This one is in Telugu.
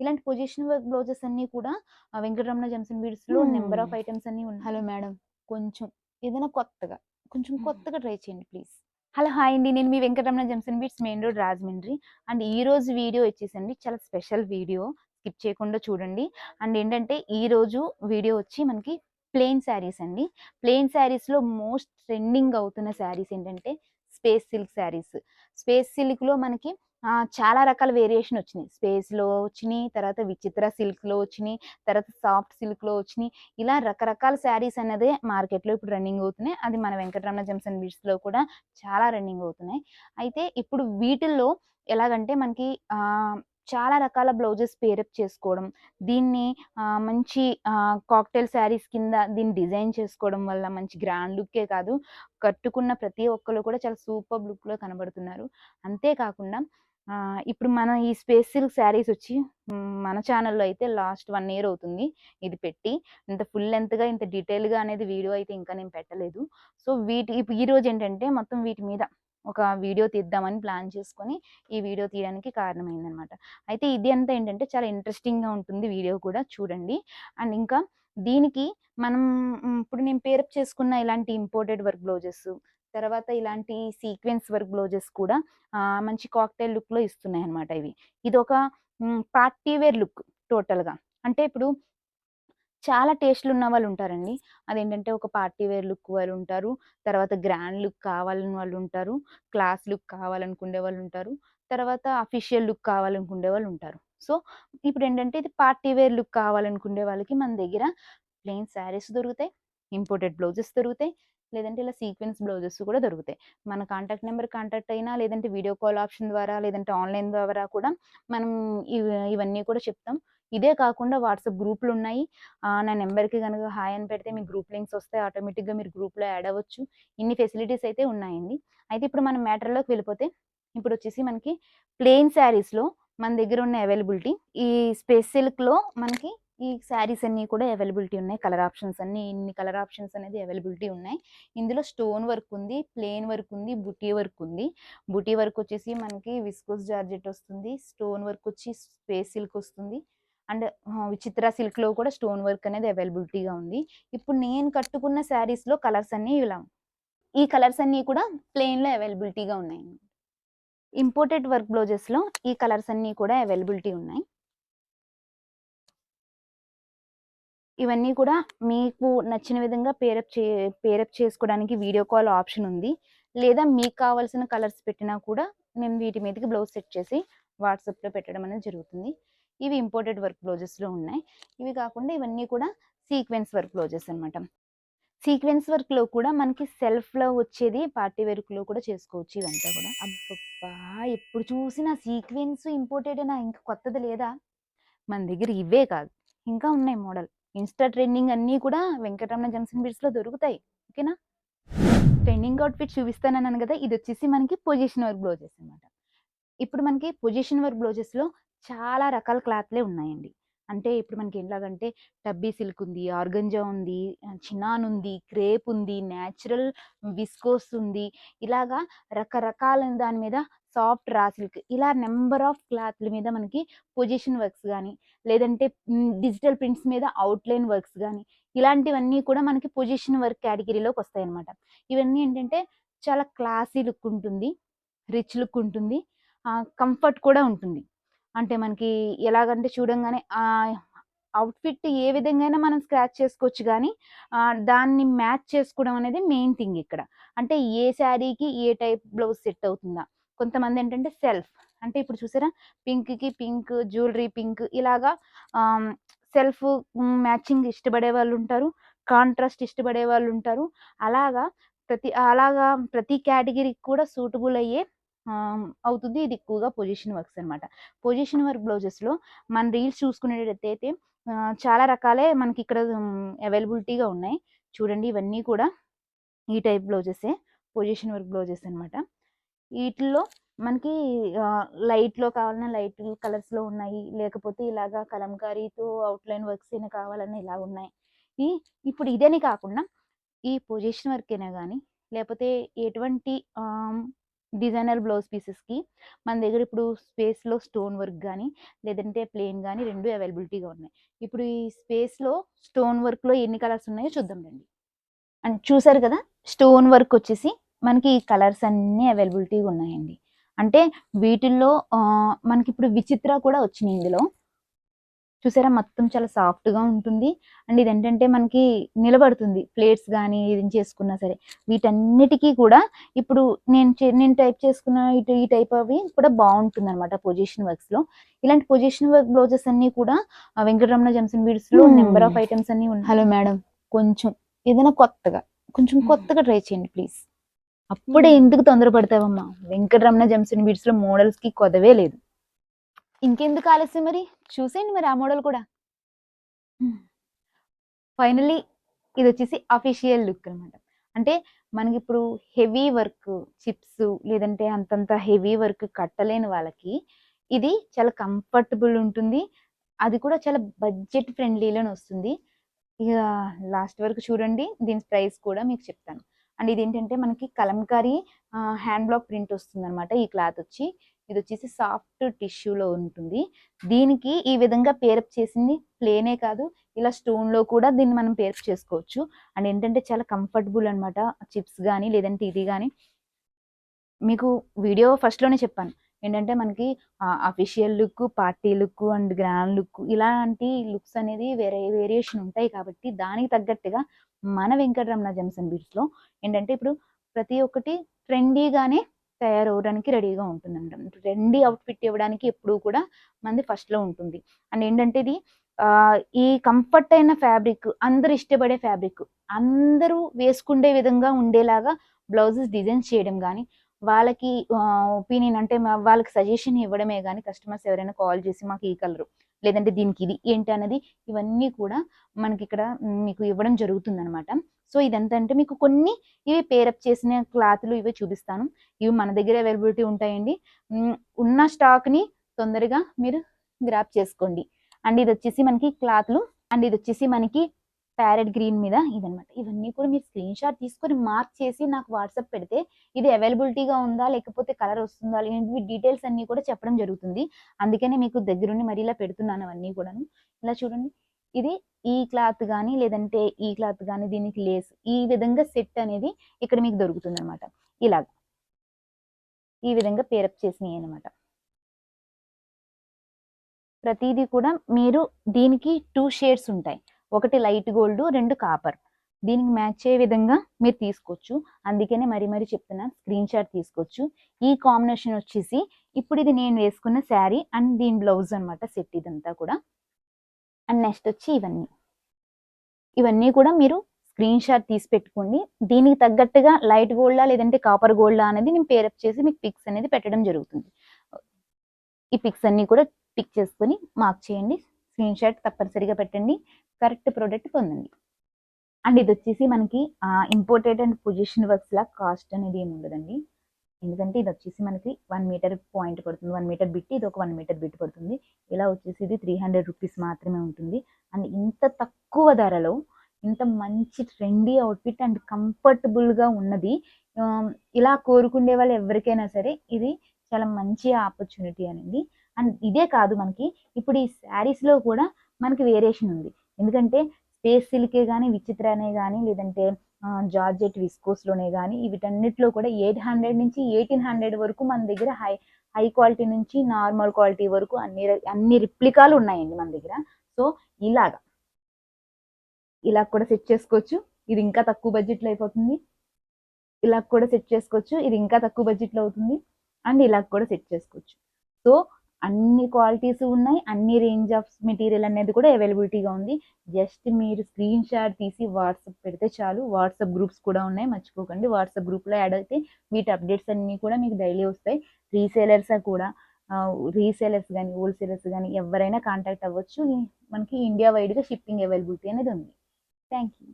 ఇలాంటి పొజిషన్ వర్క్ బ్లౌజెస్ అన్నీ కూడా వెంకటరమణ జెమ్స్ అండ్ బీడ్స్‌లో నంబర్ ఆఫ్ ఐటెమ్స్ అన్నీ ఉన్నాయి. హలో మేడం, కొంచెం ఏదైనా కొత్తగా, కొంచెం కొత్తగా ట్రై చేయండి ప్లీజ్. హలో, హాయ్ అండి. నేను మీ Venkataramana gems and beads, main road, Rajahmundry. And ఈ రోజు వీడియో వచ్చేసండి చాలా స్పెషల్ వీడియో. స్కిప్ చేయకుండా చూడండి. అండ్ ఏంటంటే ఈరోజు వీడియో వచ్చి మనకి ప్లెయిన్ శారీస్ అండి. ప్లెయిన్ శారీస్‌లో మోస్ట్ ట్రెండింగ్ అవుతున్న శారీస్ ఏంటంటే స్పేస్ సిల్క్ శారీస్. స్పేస్ సిల్క్‌లో మనకి చాలా రకాల వేరియేషన్ వచ్చినాయి. స్పేస్‌లో వచ్చినాయి, తర్వాత విచిత్ర సిల్క్‌లో వచ్చినాయి, తర్వాత సాఫ్ట్ సిల్క్‌లో వచ్చినాయి. ఇలా రకరకాల శారీస్ అనేదే మార్కెట్‌లో ఇప్పుడు రన్నింగ్ అవుతున్నాయి. అది మన వెంకటరమణ జెమ్స్ అండ్ బీడ్స్‌లో కూడా చాలా రన్నింగ్ అవుతున్నాయి. అయితే ఇప్పుడు వీటిల్లో ఎలాగంటే మనకి చాలా రకాల బ్లౌజెస్ పేరప్ చేసుకోవడం, దీన్ని మంచి కాక్టైల్ శారీస్ కింద దీన్ని డిజైన్ చేసుకోవడం వల్ల మంచి గ్రాండ్ లుక్కే కాదు, కట్టుకున్న ప్రతి ఒక్కళ్ళు కూడా చాలా సూపర్బ్ లుక్‌లో కనబడుతున్నారు. అంతే కాకుండా ఇప్పుడు మన ఈ స్పేస్ సిల్క్ శారీస్ వచ్చి మన ఛానల్‌లో అయితే లాస్ట్ 1 ఇయర్ అవుతుంది ఇది పెట్టి. ఇంత ఫుల్ లెంగ్త్‌గా, ఇంత డీటెయిల్‌గా అనేది వీడియో అయితే ఇంకా నేను పెట్టలేదు. సో, ఈరోజు ఏంటంటే మొత్తం వీటి మీద ఒక వీడియో తీద్దామని ప్లాన్ చేసుకొని ఈ వీడియో తీయడానికి కారణమైందనమాట. అయితే ఇది అంతా ఏంటంటే చాలా ఇంట్రెస్టింగ్‌గా ఉంటుంది వీడియో కూడా, చూడండి. అండ్ ఇంకా దీనికి మనం ఇప్పుడు నేను పేరప్ చేసుకున్న ఇలాంటి ఇంపోర్టెడ్ వర్క్ బ్లౌజెస్, తర్వాత ఇలాంటి సీక్వెన్స్ వర్క్ బ్లౌజెస్ కూడా మంచి కాక్టైల్ లుక్‌లో ఇస్తున్నాయన్నమాట ఇవి. ఇదొక పార్టీ వేర్ లుక్ టోటల్‌గా. అంటే ఇప్పుడు చాలా టేస్ట్‌లు ఉన్న వాళ్ళుంటారండి. అదేంటంటే ఒక పార్టీ వేర్ లుక్ వాళ్ళుంటారు. తర్వాత గ్రాండ్ లుక్ కావాలని వాళ్ళుంటారు. క్లాస్ లుక్ కావాలనుకునే వాళ్ళుంటారు. తర్వాత అఫీషియల్ లుక్ కావాలనుకునే వాళ్ళుంటారు. సో, ఇప్పుడేంటంటే ఇది పార్టీ వేర్ లుక్ కావాలనుకునే వాళ్ళకి మన దగ్గర ప్లెయిన్ శారీస్ దొరుకుతాయి. ఇంపోర్టెడ్ బ్లౌజెస్ దొరుకుతాయి. లేదంటే ఇలా సీక్వెన్స్ బ్లౌజెస్ కూడా దొరుకుతాయి. మన కాంటాక్ట్ నంబర్ కాంటాక్ట్ అయినా, లేదంటే వీడియో కాల్ ఆప్షన్ ద్వారా, లేదంటే ఆన్‌లైన్ ద్వారా కూడా మనం ఇవన్నీ కూడా చెప్తాం. ఇదే కాకుండా వాట్సాప్ గ్రూపులున్నాయి. నా నంబర్‌కి గనుక హాయ్ అని పెడితే మీకు గ్రూప్ లింక్స్ వస్తాయి. ఆటోమేటిక్‌గా మీరు గ్రూప్‌లో యాడ్ అవ్వచ్చు. ఇన్ని ఫెసిలిటీస్ అయితే ఉన్నాయండి. అయితే ఇప్పుడు మనం మ్యాటర్‌లోకి వెళ్ళిపోతే, ఇప్పుడొచ్చేసి మనకి ప్లెయిన్ శారీస్‌లో మన దగ్గర ఉన్న అవైలబిలిటీ, ఈ స్పేస్ సిల్క్‌లో మనకి ఈ శారీస్ అన్నీ కూడా అవైలబిలిటీ ఉన్నాయి. కలర్ ఆప్షన్స్ అన్నీ, ఇన్ని కలర్ ఆప్షన్స్ అనేది అవైలబిలిటీ ఉన్నాయి. ఇందులో స్టోన్ వర్క్ ఉంది, ప్లెయిన్ వర్క్ ఉంది, బుటీ వర్క్ ఉంది. బుటీ వర్క్ వచ్చేసి మనకి విస్కోస్ జార్జెట్ వస్తుంది. స్టోన్ వర్క్ వచ్చి స్పేస్ సిల్క్ వస్తుంది. అండ్ విచిత్ర సిల్క్‌లో కూడా స్టోన్ వర్క్ అనేది అవైలబిలిటీగా ఉంది. ఇప్పుడు నేను కట్టుకున్న శారీస్‌లో కలర్స్ అన్నీ ఇలా. ఈ కలర్స్ అన్నీ కూడా ప్లెయిన్‌లో అవైలబిలిటీగా ఉన్నాయి. ఇంపోర్టెడ్ వర్క్ బ్లౌజెస్‌లో ఈ కలర్స్ అన్నీ కూడా అవైలబిలిటీ ఉన్నాయి. ఇవన్నీ కూడా మీకు నచ్చిన విధంగా పేరప్ చేసుకోవడానికి వీడియో కాల్ ఆప్షన్ ఉంది. లేదా మీకు కావాల్సిన కలర్స్ పెట్టినా కూడా నేను వీటి మీదకి బ్లౌజ్ సెట్ చేసి వాట్సాప్‌లో పెట్టడం అనేది జరుగుతుంది. ఇవి ఇంపోర్టెడ్ వర్క్ బ్లౌజెస్‌లో ఉన్నాయి. ఇవి కాకుండా ఇవన్నీ కూడా సీక్వెన్స్ వర్క్ బ్లౌజెస్ అనమాట. సీక్వెన్స్ వర్క్‌లో కూడా మనకి సెల్ఫ్‌లో వచ్చేది పార్టీ వేర్‌లో కూడా చేసుకోవచ్చు ఇదంతా కూడా. అబ్బబ్బా! ఎప్పుడు చూసినా సీక్వెన్స్ ఇంపోర్టెడేనా, ఇంకా కొత్తది లేదా? మన దగ్గర ఇవే కాదు, ఇంకా ఉన్నాయి మోడల్. ఇన్‌స్టా ట్రెండింగ్ అన్నీ కూడా వెంకటరమణ జంక్షన్ బిట్స్‌లో దొరుకుతాయి. ఓకేనా? ట్రెండింగ్ అవుట్‌ఫిట్ చూపిస్తానన్నాను గదా! ఇదొచ్చేసి మనకి పొజిషన్ వర్క్ బ్లౌజెస్ అనమాట. ఇప్పుడు మనకి పొజిషన్ వర్క్ బ్లౌజెస్‌లో చాలా రకాల క్లాత్‌లే ఉన్నాయండి. అంటే ఇప్పుడు మనకి ఎలాగంటే టబ్బీ సిల్క్ ఉంది, ఆర్గంజా ఉంది, చినాన్ ఉంది, క్రేప్ ఉంది, నేచురల్ విస్కోస్ ఉంది. ఇలాగా రకరకాలైన దాని మీద సాఫ్ట్ రా సిల్క్, ఇలా నంబర్ ఆఫ్ క్లాత్‌ల మీద మనకి పొజిషన్ వర్క్స్ గాని, లేదంటే డిజిటల్ ప్రింట్స్ మీద అవుట్‌లైన్ వర్క్స్ గాని, ఇలాంటివన్నీ కూడా మనకి పొజిషన్ వర్క్ కేటగిరీలోకొస్తాయన్నమాట. ఇవన్నీ ఏంటంటే చాలా క్లాసీ లుక్ ఉంటుంది. రిచ్ లుక్ ఉంటుంది. కంఫర్ట్ కూడా ఉంటుంది. అంటే మనకి ఎలాగంటే చూడంగానే అవుట్‌ఫిట్ ఏ విధంగా అయినా మనం స్క్రాచ్ చేసుకోవచ్చు గానీ, దాన్ని మ్యాచ్ చేసుకోవడం అనేది మెయిన్ థింగ్ ఇక్కడ. అంటే ఏ శారీకి ఏ టైప్ బ్లౌజ్ సెట్ అవుతుందా? కొంతమందేంటంటే సెల్ఫ్, అంటే ఇప్పుడు చూసారా, పింక్‌కి పింక్, జ్యువెలరీ పింక్ ఇలాగా ఆహ్, సెల్ఫ్ మ్యాచింగ్ ఇష్టపడే వాళ్ళుంటారు. కాంట్రాస్ట్ ఇష్టపడే వాళ్ళుంటారు. అలాగా ప్రతి కేటగిరీకి కూడా సూటబుల్ అయ్యే అవుతుంది. ఇది ఎక్కువగా పొజిషన్ వర్క్స్ అనమాట. పొజిషన్ వర్క్ బ్లౌజెస్‌లో మన రీల్స్ చూసుకునేటట్టయితే చాలా రకాలే మనకిక్కడ అవైలబిలిటీగా ఉన్నాయి. చూడండి, ఇవన్నీ కూడా ఈ టైప్ బ్లౌజెసే. పొజిషన్ వర్క్ బ్లౌజెస్ అనమాట. ఈటిల్లో మనకి లైట్‌లో కావాలన్నా లైట్ కలర్స్‌లో ఉన్నాయి. లేకపోతే ఇలాగా కలంకారీతో అవుట్‌లైన్ వర్క్స్ అయినా కావాలన్నా ఇలా ఉన్నాయి. ఈ ఇప్పుడు ఇదని కాకుండా ఈ పొజిషన్ వర్క్ అయినా గానీ, లేపోతే ఎటువంటి డిజైనర్ బ్లౌజ్ పీసెస్కి మన దగ్గర ఇప్పుడు స్పేస్లో స్టోన్ వర్క్ కానీ లేదంటే ప్లెయిన్ కానీ రెండు అవైలబిలిటీగా ఉన్నాయి. ఇప్పుడు ఈ స్పేస్లో స్టోన్ వర్క్లో ఎన్ని కలర్స్ ఉన్నాయో చూద్దాం రండి. అండ్ చూసారు కదా, స్టోన్ వర్క్ వచ్చేసి మనకి ఈ కలర్స్ అన్నీ అవైలబిలిటీగా ఉన్నాయండి. అంటే వీటిల్లో మనకి ఇప్పుడు విచిత్ర కూడా వచ్చినాయి ఇందులో. చూసారా, మొత్తం చాలా సాఫ్ట్గా ఉంటుంది. అండ్ ఇదేంటంటే మనకి నిలబడుతుంది, ప్లేట్స్ కానీ ఇది చేసుకున్నా సరే. వీటన్నిటికీ కూడా ఇప్పుడు నేను టైప్ చేసుకున్న ఈ టైప్ అవి కూడా బాగుంటుంది అనమాట పొజిషన్ వర్క్స్లో. ఇలాంటి పొజిషన్ వర్క్ బ్లౌజెస్ అన్నీ కూడా వెంకటరమణ జంక్షన్ బీడ్స్లో నెంబర్ ఆఫ్ ఐటమ్స్ అన్నీ ఉన్నాయి. హలో మేడం, కొంచెం ఏదైనా కొత్తగా ట్రై చేయండి ప్లీజ్. అప్పుడే ఎందుకు తొందరపడతావమ్మా? వెంకటరమణ జంక్షన్ బీడ్స్లో మోడల్స్కి కొదవే లేదు. ఇంకెందుకు ఆలస్యం, మరి చూసేయండి మరి ఆ మోడల్ కూడా. ఫైనల్లీ ఇది వచ్చేసి అఫీషియల్ లుక్ అనమాట. అంటే మనకి ఇప్పుడు హెవీ వర్క్ చిప్స్ లేదంటే అంతంత హెవీ వర్క్ కట్టలేని వాళ్ళకి ఇది చాలా కంఫర్టబుల్ ఉంటుంది. అది కూడా చాలా బడ్జెట్ ఫ్రెండ్లీలోనే వస్తుంది. ఇక లాస్ట్ వరకు చూడండి, దీని ప్రైస్ కూడా మీకు చెప్తాను. అండ్ ఇది ఏంటంటే మనకి కలంకారీ హ్యాండ్ బ్లాక్ ప్రింట్ వస్తుంది అనమాట. ఈ క్లాత్ వచ్చి ఇది వచ్చేసి సాఫ్ట్ టిష్యూలో ఉంటుంది. దీనికి ఈ విధంగా పేరప్ చేసింది ప్లేనే కాదు, ఇలా స్టోన్లో కూడా దీన్ని మనం పేరప్ చేసుకోవచ్చు. అండ్ ఏంటంటే చాలా కంఫర్టబుల్ అనమాట. చిప్స్ కానీ లేదంటే ఇది కానీ మీకు వీడియో ఫస్ట్లోనే చెప్పాను ఏంటంటే మనకి official look, party look and grand look ఇలాంటి లుక్స్ అనేది వేరియేషన్ ఉంటాయి. కాబట్టి దానికి తగ్గట్టుగా మన వెంకటరమణ జంక్షన్ బీడ్స్లో ఏంటంటే ఇప్పుడు ప్రతి ఒక్కటి ట్రెండీగానే తయారవడానికి రెడీగా ఉంటుందంట. ట్రెండీ అవుట్ఫిట్ ఇవ్వడానికి ఎప్పుడు కూడా మనది ఫస్ట్లో ఉంటుంది. అండ్ ఏంటంటే ఇది ఈ కంఫర్ట్ అయిన ఫ్యాబ్రిక్, అందరు ఇష్టపడే ఫ్యాబ్రిక్, అందరూ వేసుకుండే విధంగా ఉండేలాగా బ్లౌజెస్ డిజైన్ చేయడం కానీ వాళ్ళకి ఒపీనియన్ అంటే వాళ్ళకి సజెషన్ ఇవ్వడమే కానీ కస్టమర్స్ ఎవరైనా కాల్ చేసి మాకు ఈ కలరు లేదంటే దీనికి ఇది ఏంటి అనేది ఇవన్నీ కూడా మనకి ఇక్కడ మీకు ఇవ్వడం జరుగుతుంది అనమాట. సో ఇదంతా అంటే మీకు కొన్ని ఇవి పేరప్ చేసిన క్లాత్లు ఇవి చూపిస్తాను. ఇవి మన దగ్గర అవైలబిలిటీ ఉంటాయండి. ఉన్న స్టాక్ని తొందరగా మీరు గ్రాప్ చేసుకోండి. అండ్ ఇది వచ్చేసి మనకి క్లాత్లు, అండ్ ఇది వచ్చేసి మనకి ప్యారెట్ గ్రీన్ మీద ఇదనమాట. ఇవన్నీ కూడా మీరు స్క్రీన్ షాట్ తీసుకొని మార్క్ చేసి నాకు వాట్సాప్ పెడితే ఇది అవైలబిలిటీగా ఉందా లేకపోతే కలర్ వస్తుందా లేని డీటెయిల్స్ అన్నీ కూడా చెప్పడం జరుగుతుంది. అందుకనే మీకు దగ్గరుండి మరి ఇలా పెడుతున్నాను అవన్నీ కూడాను. ఇలా చూడండి, ఇది ఈ క్లాత్ కానీ లేదంటే ఈ క్లాత్ కానీ దీనికి లేస్ ఈ విధంగా సెట్ అనేది ఇక్కడ మీకు దొరుకుతుంది అనమాట. ఇలాగ ఈ విధంగా పేరప్ చేసినాయి అనమాట. ప్రతిదీ కూడా మీరు దీనికి 2 షేడ్స్ ఉంటాయి. ఒకటి లైట్ గోల్డ్, 2 కాపర్. దీనికి మ్యాచ్ అయ్యే విధంగా మీరు తీసుకోవచ్చు. అందుకనే మరీ చెప్తున్నాను, స్క్రీన్ షాట్ తీసుకోవచ్చు. ఈ కాంబినేషన్ వచ్చేసి ఇప్పుడు ఇది నేను వేసుకున్న శారీ అండ్ దీని బ్లౌజ్ అనమాట సెట్ ఇదంతా కూడా. అండ్ నెక్స్ట్ వచ్చి ఇవన్నీ కూడా మీరు స్క్రీన్ షాట్ తీసి పెట్టుకోండి. దీనికి తగ్గట్టుగా లైట్ గోల్డా లేదంటే కాపర్ గోల్డా అనేది నేను పేరప్ చేసి మీకు పిక్స్ అనేది పెట్టడం జరుగుతుంది. ఈ పిక్స్ అన్ని కూడా పిక్ చేసుకొని మార్క్ చేయండి, స్క్రీన్ షాట్ తప్పనిసరిగా పెట్టండి, కరెక్ట్ ప్రోడక్ట్ పొందండి. అండ్ ఇది వచ్చేసి మనకి imported and position works law cost అనేది ఏమి ఉండదండి. ఎందుకంటే ఇది వచ్చేసి మనకి 1 మీటర్ పాయింట్ పడుతుంది, 1 మీటర్ బిట్, ఇది ఒక 1 మీటర్ బిట్ పడుతుంది. ఇలా వచ్చేసి ఇది 300 రూపీస్ మాత్రమే ఉంటుంది. అండ్ ఇంత తక్కువ ధరలో ఇంత మంచి ట్రెండీ అవుట్ఫిట్ అండ్ కంఫర్టబుల్గా ఉన్నది ఇలా కోరుకునే వాళ్ళు ఎవరికైనా సరే ఇది చాలా మంచి ఆపర్చునిటీ అనేది. అండ్ ఇదే కాదు, మనకి ఇప్పుడు ఈ శారీస్లో కూడా మనకి వేరియేషన్ ఉంది. ఎందుకంటే స్పేస్ సిల్కే కానీ విచిత్రనే కానీ లేదంటే జార్జెట్ విస్కోస్లోనే కానీ వీటన్నిటిలో కూడా 800 నుంచి 1800 వరకు మన దగ్గర హై క్వాలిటీ నుంచి నార్మల్ క్వాలిటీ వరకు అన్ని రిప్లికాలు ఉన్నాయండి మన దగ్గర. సో ఇలా కూడా సెట్ చేసుకోవచ్చు, ఇది ఇంకా తక్కువ బడ్జెట్లో అయిపోతుంది. ఇలా కూడా సెట్ చేసుకోవచ్చు, ఇది ఇంకా తక్కువ బడ్జెట్లో అవుతుంది. అండ్ ఇలా కూడా సెట్ చేసుకోవచ్చు. సో అన్ని క్వాలిటీస్ ఉన్నాయి, అన్ని రేంజ్ ఆఫ్ మెటీరియల్ అనేది కూడా అవైలబిలిటీగా ఉంది. జస్ట్ మీరు స్క్రీన్ షాట్ తీసి వాట్సాప్ పెడితే చాలు. వాట్సాప్ గ్రూప్స్ కూడా ఉన్నాయి, మర్చిపోకండి. వాట్సాప్ గ్రూప్లో యాడ్ అయితే వీటి అప్డేట్స్ అన్నీ కూడా మీకు డైలీ వస్తాయి. రీసేలర్స్ కానీ హోల్సేలర్స్ కానీ ఎవరైనా కాంటాక్ట్ అవ్వచ్చు. మనకి ఇండియా వైడ్గా షిప్పింగ్ అవైలబిలిటీ అనేది ఉంది. Thank you.